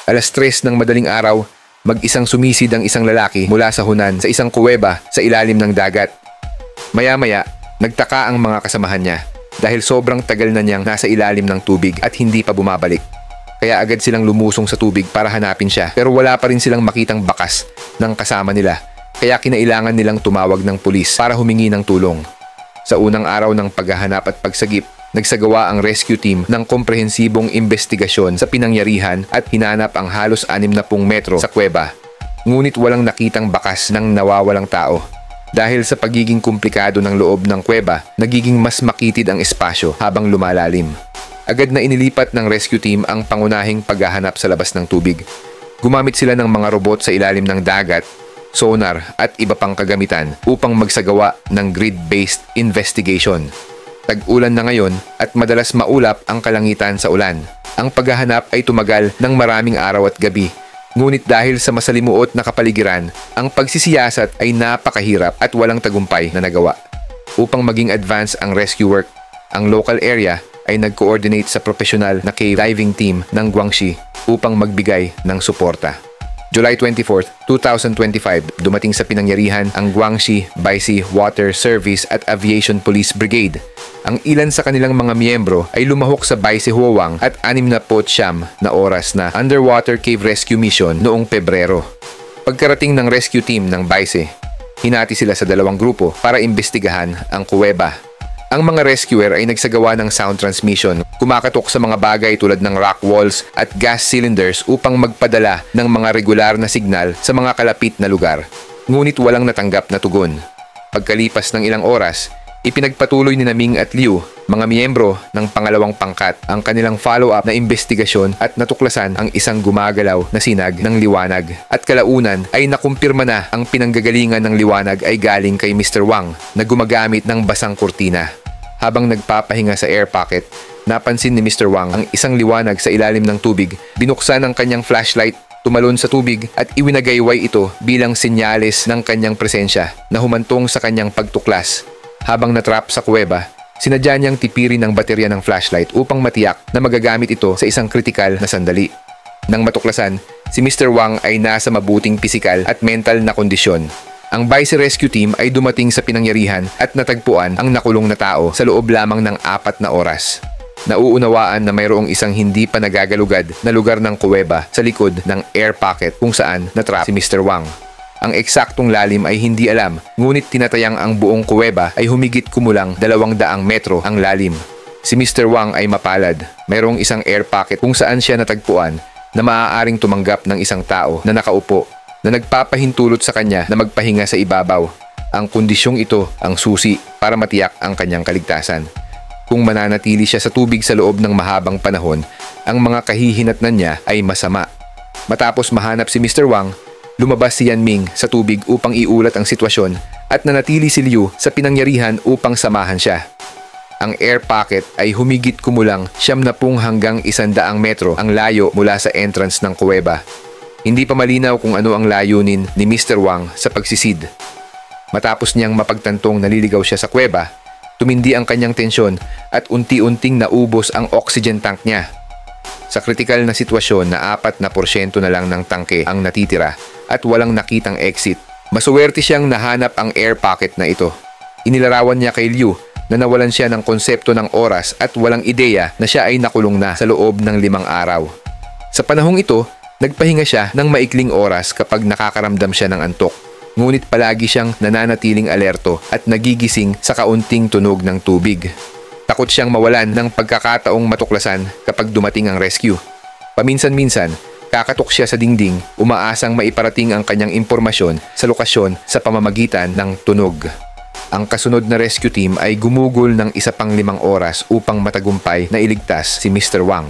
3:00 ng madaling araw, mag-isang sumisid ang isang lalaki mula sa Hunan sa isang kuweba sa ilalim ng dagat. Maya-maya, nagtaka ang mga kasamahan niya dahil sobrang tagal na niyang nasa ilalim ng tubig at hindi pa bumabalik. Kaya agad silang lumusong sa tubig para hanapin siya, pero wala pa rin silang makitang bakas ng kasama nila. Kaya kinailangan nilang tumawag ng pulis para humingi ng tulong. Sa unang araw ng paghahanap at pagsagip, nagsagawa ang rescue team ng komprehensibong investigasyon sa pinangyarihan at hinanap ang halos 60 metro sa kuweba. Ngunit walang nakitang bakas ng nawawalang tao. Dahil sa pagiging komplikado ng loob ng kuweba, nagiging mas makitid ang espasyo habang lumalalim. Agad na inilipat ng rescue team ang pangunahing paghahanap sa labas ng tubig. Gumamit sila ng mga robot sa ilalim ng dagat, sonar at iba pang kagamitan upang magsagawa ng grid-based investigation. Tag-ulan na ngayon at madalas maulap ang kalangitan sa ulan. Ang paghahanap ay tumagal ng maraming araw at gabi. Ngunit dahil sa masalimuot na kapaligiran, ang pagsisiyasat ay napakahirap at walang tagumpay na nagawa. Upang maging advance ang rescue work, ang local area ay nag-coordinate sa profesional na cave diving team ng Guangxi upang magbigay ng suporta. July 24, 2025, dumating sa pinangyarihan ang Guangxi Baisi Water Service at Aviation Police Brigade. Ang ilan sa kanilang mga miyembro ay lumahok sa Baisi Huawang at 69 na oras na underwater cave rescue mission noong Pebrero. Pagkarating ng rescue team ng Baisi, hinati sila sa dalawang grupo para imbestigahan ang kuweba. Ang mga rescuer ay nagsagawa ng sound transmission, kumakatok sa mga bagay tulad ng rock walls at gas cylinders upang magpadala ng mga regular na signal sa mga kalapit na lugar. Ngunit walang natanggap na tugon. Pagkalipas ng ilang oras, ipinagpatuloy ni Ming at Liu, mga miyembro ng pangalawang pangkat, ang kanilang follow-up na investigasyon at natuklasan ang isang gumagalaw na sinag ng liwanag. At kalaunan ay nakumpirma na ang pinanggagalingan ng liwanag ay galing kay Mr. Wang na gumagamit ng basang kurtina. Habang nagpapahinga sa air pocket, napansin ni Mr. Wang ang isang liwanag sa ilalim ng tubig. Binuksan ang kanyang flashlight, tumalon sa tubig at iwinagayway ito bilang senyales ng kanyang presensya na humantong sa kanyang pagtuklas. Habang natrap sa kuweba, sinadya niyang tipirin ang baterya ng flashlight upang matiyak na magagamit ito sa isang kritikal na sandali. Nang matuklasan, si Mr. Wang ay nasa mabuting pisikal at mental na kondisyon. Ang Baisi Rescue Team ay dumating sa pinangyarihan at natagpuan ang nakulong na tao sa loob lamang ng 4 na oras. Nauunawaan na mayroong isang hindi pa nagagalugad na lugar ng kuweba sa likod ng air pocket kung saan natrap si Mr. Wang. Ang eksaktong lalim ay hindi alam, ngunit tinatayang ang buong kuweba ay humigit kumulang 200 metro ang lalim. Si Mr. Wang ay mapalad. Mayroong isang air pocket kung saan siya natagpuan na maaaring tumanggap ng isang tao na nakaupo na nagpapahintulot sa kanya na magpahinga sa ibabaw. Ang kondisyong ito ang susi para matiyak ang kanyang kaligtasan. Kung mananatili siya sa tubig sa loob ng mahabang panahon, ang mga kahihinatnan niya ay masama. Matapos mahanap si Mr. Wang, lumabas si Ming sa tubig upang iulat ang sitwasyon at nanatili si Liu sa pinangyarihan upang samahan siya. Ang air pocket ay humigit kumulang 70 hanggang 100 metro ang layo mula sa entrance ng kuweba. Hindi pa malinaw kung ano ang layunin ni Mr. Wang sa pagsisid. Matapos niyang mapagtantong naliligaw siya sa kuweba, tumindi ang kanyang tensyon at unti-unting naubos ang oxygen tank niya. Sa kritikal na sitwasyon na 4% na lang ng tangke ang natitira at walang nakitang exit, masuwerte siyang nahanap ang air pocket na ito. Inilarawan niya kay Liu na nawalan siya ng konsepto ng oras at walang ideya na siya ay nakulong na sa loob ng 5 araw. Sa panahong ito, nagpahinga siya ng maikling oras kapag nakakaramdam siya ng antok. Ngunit palagi siyang nananatiling alerto at nagigising sa kaunting tunog ng tubig. Takot siyang mawalan ng pagkakataong matuklasan kapag dumating ang rescue. Paminsan-minsan, kakatok siya sa dingding, umaasang maiparating ang kanyang impormasyon sa lokasyon sa pamamagitan ng tunog. Ang kasunod na rescue team ay gumugol ng 15 oras upang matagumpay na iligtas si Mr. Wang.